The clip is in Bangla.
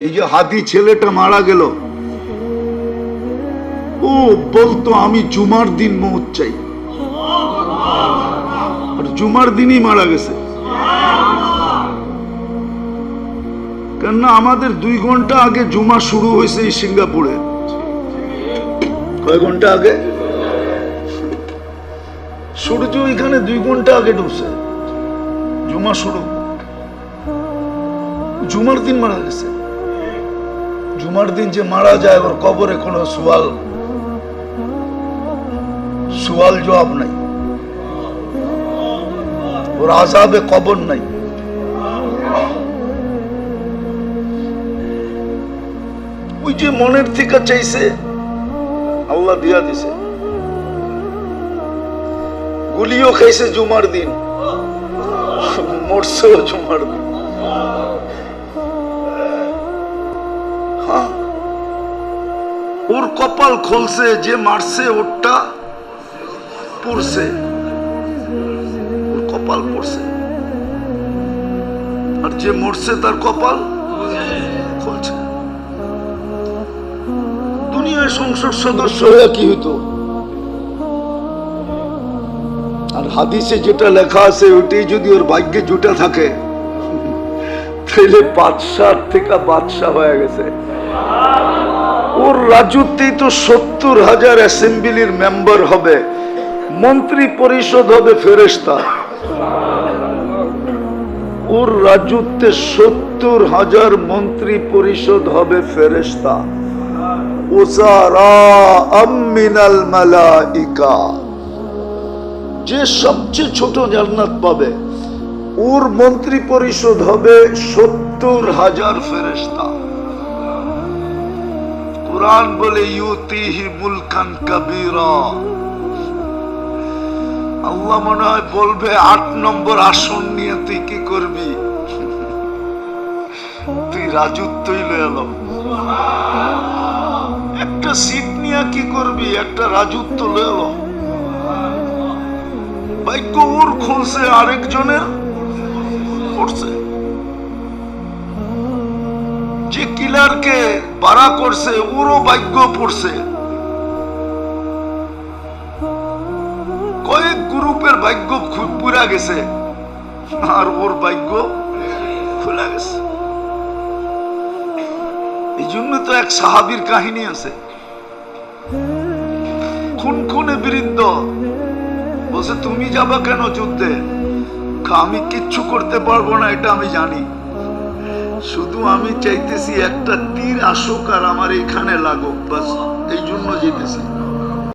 এই যে হাতি ছেলেটা মারা গেল, ও বলতো আমি জুমার দিন মৌত চাই, আর জুমার দিনই মারা গেছে। কেননা আমাদের 2 ঘন্টা আগে জুমা শুরু হয়েছে এই সিঙ্গাপুরে। কয় ঘন্টা আগে? সূর্য এখানে 2 ঘন্টা আগে ঢুকছে, জুমা শুরু। জুমার দিন মারা গেছে। জুমার দিন যে মারা যায় ওর কবরে কোনো সুয়াল জবাব নাই, ওর আযাবে কবর নাই। ওই যে মনের থেকে চাইছে আল্লাহ দিয়া দিছে। গুলিও খাইছে জুমার দিন, মরছেও জুমার দিন। হ্যাঁ, ওর কপাল খুলছে, যে মারছে ওরটা পড়ছে, ওর কপাল পড়ছে, আর যে মরছে তার কপাল খুলছে। দুনিয়ায় সংসদ সদস্য হয়ে কি হইতো? আর হাদিসে যেটা লেখা আছে ওইটাই যদি ওর ভাগ্যে জুটা থাকে তাহলে বাদশাহ থেকে বাদশাহ হয়ে গেছে। ওর রাজত্বেই তো 70,000 অ্যাসেম্বলির মেম্বার হবে, মন্ত্রী পরিষদ হবে ফেরেশতা। ওর রাজত্বে 70,000 মন্ত্রী পরিষদ হবে ফেরেশতা। উযারাআম মিনাল মালাইকা, যে সবচেয়ে ছোট জান্নাত পাবে ওর মন্ত্রী পরিষদ হবে 70,000 ফেরেশতা। কুরআন বলে ইউতিহি মুলকান কাবীরা। আল্লাহ মনে হয় বলবে 8 নম্বর আসন নিয়ে তুই কি করবি? তুই রাজত্বই লয়ে এলো। একটা সিট নিয়ে কি করবি? একটা রাজত্ব লয়ে এলো। ভাগ্য ওর খুলছে, আরেকজনের পড়ছে। যে কিলারকে বাড়া করছে ওরও ভাগ্য পড়ছে। কয়েক গ্রুপের ভাগ্য পুরা গেছে আর ওর ভাগ্য খুলে গেছে। এই জন্য তো এক সাহাবীর কাহিনী আছে, খুনে বৃদ্ধ বলছে তুমি যাবা কেন যুদ্ধে? আমি কিচ্ছু করতে পারবো না এটা আমি জানি, শুধু আমি চাইতেছি একটা তীর আসুক আর আমার এখানে লাগুক, বাস এই জন্য যেতেছি।